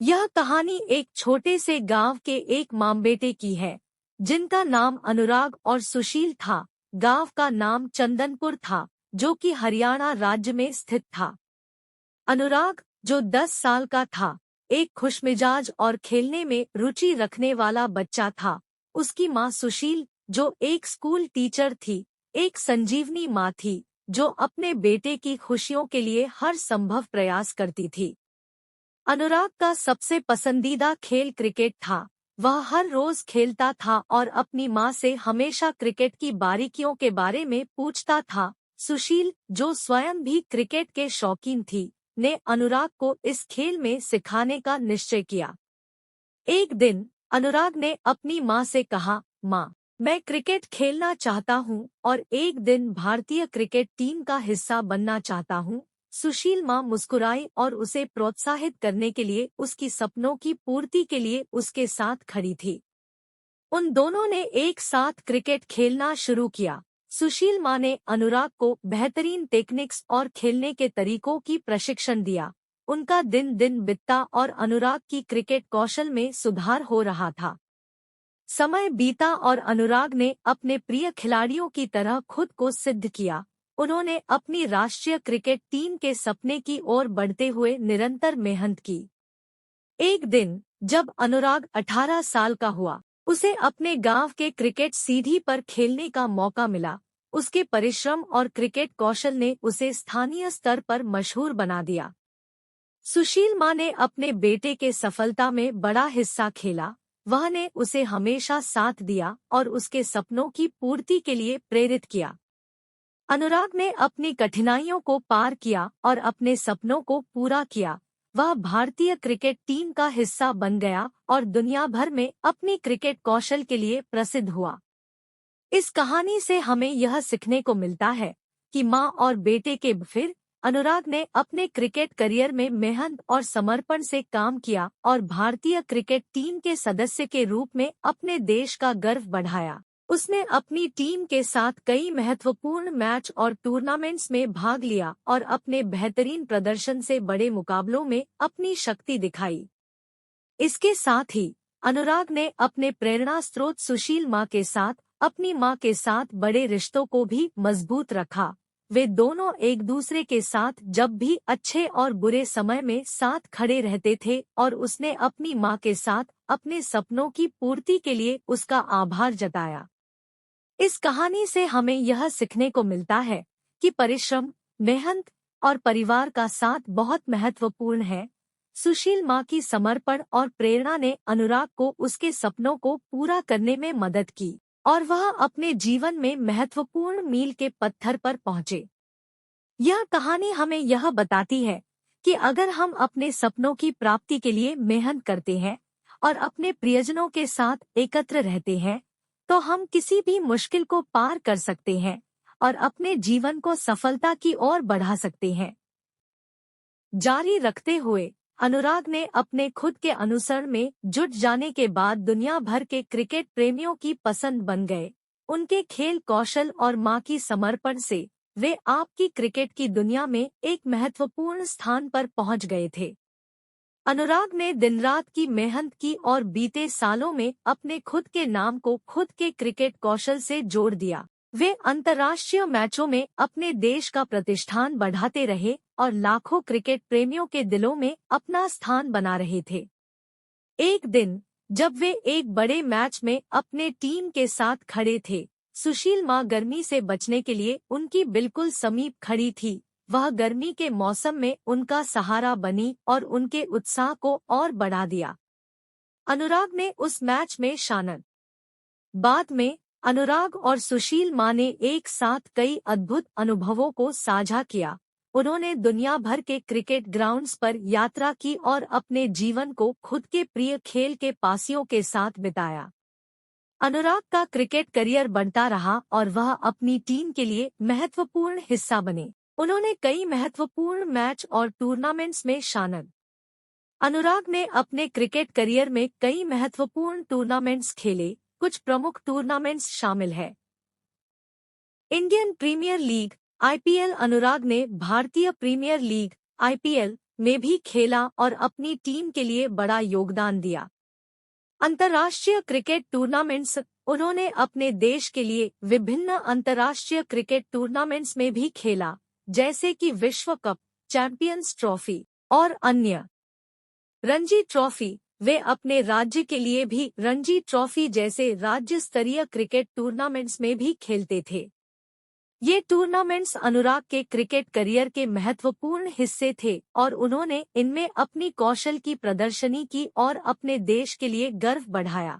यह कहानी एक छोटे से गांव के एक माँ बेटे की है, जिनका नाम अनुराग और सुशील था। गांव का नाम चंदनपुर था, जो कि हरियाणा राज्य में स्थित था। अनुराग, जो 10 साल का था, एक खुशमिजाज और खेलने में रुचि रखने वाला बच्चा था। उसकी माँ सुशील, जो एक स्कूल टीचर थी, एक संजीवनी माँ थी, जो अपने बेटे की खुशियों के लिए हर संभव प्रयास करती थी। अनुराग का सबसे पसंदीदा खेल क्रिकेट था। वह हर रोज खेलता था और अपनी माँ से हमेशा क्रिकेट की बारीकियों के बारे में पूछता था। सुशील, जो स्वयं भी क्रिकेट के शौकीन थी, ने अनुराग को इस खेल में सिखाने का निश्चय किया। एक दिन अनुराग ने अपनी माँ से कहा, माँ, मैं क्रिकेट खेलना चाहता हूँ और एक दिन भारतीय क्रिकेट टीम का हिस्सा बनना चाहता हूँ। सुशील माँ मुस्कुराई और उसे प्रोत्साहित करने के लिए उसकी सपनों की पूर्ति के लिए उसके साथ खड़ी थी। उन दोनों ने एक साथ क्रिकेट खेलना शुरू किया। सुशील माँ ने अनुराग को बेहतरीन टेक्निक्स और खेलने के तरीकों की प्रशिक्षण दिया। उनका दिन दिन बीतता और अनुराग की क्रिकेट कौशल में सुधार हो रहा था। समय बीता और अनुराग ने अपने प्रिय खिलाड़ियों की तरह खुद को सिद्ध किया। उन्होंने अपनी राष्ट्रीय क्रिकेट टीम के सपने की ओर बढ़ते हुए निरंतर मेहनत की। एक दिन जब अनुराग 18 साल का हुआ, उसे अपने गांव के क्रिकेट सीढ़ी पर खेलने का मौका मिला। उसके परिश्रम और क्रिकेट कौशल ने उसे स्थानीय स्तर पर मशहूर बना दिया। सुशील माँ ने अपने बेटे के सफलता में बड़ा हिस्सा खेला। वह ने उसे हमेशा साथ दिया और उसके सपनों की पूर्ति के लिए प्रेरित किया। अनुराग ने अपनी कठिनाइयों को पार किया और अपने सपनों को पूरा किया। वह भारतीय क्रिकेट टीम का हिस्सा बन गया और दुनिया भर में अपनी क्रिकेट कौशल के लिए प्रसिद्ध हुआ। इस कहानी से हमें यह सीखने को मिलता है कि माँ और बेटे के फिर अनुराग ने अपने क्रिकेट करियर में मेहनत और समर्पण से काम किया और भारतीय क्रिकेट टीम के सदस्य के रूप में अपने देश का गर्व बढ़ाया। उसने अपनी टीम के साथ कई महत्वपूर्ण मैच और टूर्नामेंट्स में भाग लिया और अपने बेहतरीन प्रदर्शन से बड़े मुकाबलों में अपनी शक्ति दिखाई। इसके साथ ही अनुराग ने अपने प्रेरणा स्रोत सुशील माँ के साथ अपनी माँ के साथ बड़े रिश्तों को भी मजबूत रखा। वे दोनों एक दूसरे के साथ जब भी अच्छे और बुरे समय में साथ खड़े रहते थे और उसने अपनी माँ के साथ अपने सपनों की पूर्ति के लिए उसका आभार जताया। इस कहानी से हमें यह सीखने को मिलता है कि परिश्रम, मेहनत और परिवार का साथ बहुत महत्वपूर्ण है। सुशील माँ की समर्पण और प्रेरणा ने अनुराग को उसके सपनों को पूरा करने में मदद की और वह अपने जीवन में महत्वपूर्ण मील के पत्थर पर पहुँचे। यह कहानी हमें यह बताती है कि अगर हम अपने सपनों की प्राप्ति के लिए मेहनत करते हैं और अपने प्रियजनों के साथ एकत्र रहते हैं, तो हम किसी भी मुश्किल को पार कर सकते हैं और अपने जीवन को सफलता की ओर बढ़ा सकते हैं। जारी रखते हुए अनुराग ने अपने खुद के अनुसरण में जुट जाने के बाद दुनिया भर के क्रिकेट प्रेमियों की पसंद बन गए। उनके खेल कौशल और मां की समर्पण से वे आपकी क्रिकेट की दुनिया में एक महत्वपूर्ण स्थान पर पहुंच गए थे। अनुराग ने दिन रात की मेहनत की और बीते सालों में अपने खुद के नाम को खुद के क्रिकेट कौशल से जोड़ दिया। वे अंतर्राष्ट्रीय मैचों में अपने देश का प्रतिष्ठान बढ़ाते रहे और लाखों क्रिकेट प्रेमियों के दिलों में अपना स्थान बना रहे थे। एक दिन जब वे एक बड़े मैच में अपने टीम के साथ खड़े थे, सुशील माँ गर्मी से बचने के लिए उनकी बिल्कुल समीप खड़ी थी। वह गर्मी के मौसम में उनका सहारा बनी और उनके उत्साह को और बढ़ा दिया। अनुराग ने उस मैच में शानदार। बाद में अनुराग और सुशील माँ ने एक साथ कई अद्भुत अनुभवों को साझा किया। उन्होंने दुनिया भर के क्रिकेट ग्राउंड्स पर यात्रा की और अपने जीवन को खुद के प्रिय खेल के पासियों के साथ बिताया। अनुराग का क्रिकेट करियर बढ़ता रहा और वह अपनी टीम के लिए महत्वपूर्ण हिस्सा बने। उन्होंने कई महत्वपूर्ण मैच और टूर्नामेंट्स में शानदार। अनुराग ने अपने क्रिकेट करियर में कई महत्वपूर्ण टूर्नामेंट्स खेले। कुछ प्रमुख टूर्नामेंट्स शामिल है। Indian premier league (IPL). Anurag ने भारतीय प्रीमियर लीग (आईपीएल) में भी खेला और अपनी टीम के लिए बड़ा योगदान दिया। अंतर्राष्ट्रीय क्रिकेट टूर्नामेंट्स। उन्होंने अपने देश के लिए विभिन्न अंतर्राष्ट्रीय क्रिकेट टूर्नामेंट्स में भी खेला, जैसे कि विश्व कप, चैंपियंस ट्रॉफी और अन्य। रणजी ट्रॉफी। वे अपने राज्य के लिए भी रणजी ट्रॉफी जैसे राज्य स्तरीय क्रिकेट टूर्नामेंट्स में भी खेलते थे। ये टूर्नामेंट्स अनुराग के क्रिकेट करियर के महत्वपूर्ण हिस्से थे और उन्होंने इनमें अपनी कौशल की प्रदर्शनी की और अपने देश के लिए गर्व बढ़ाया।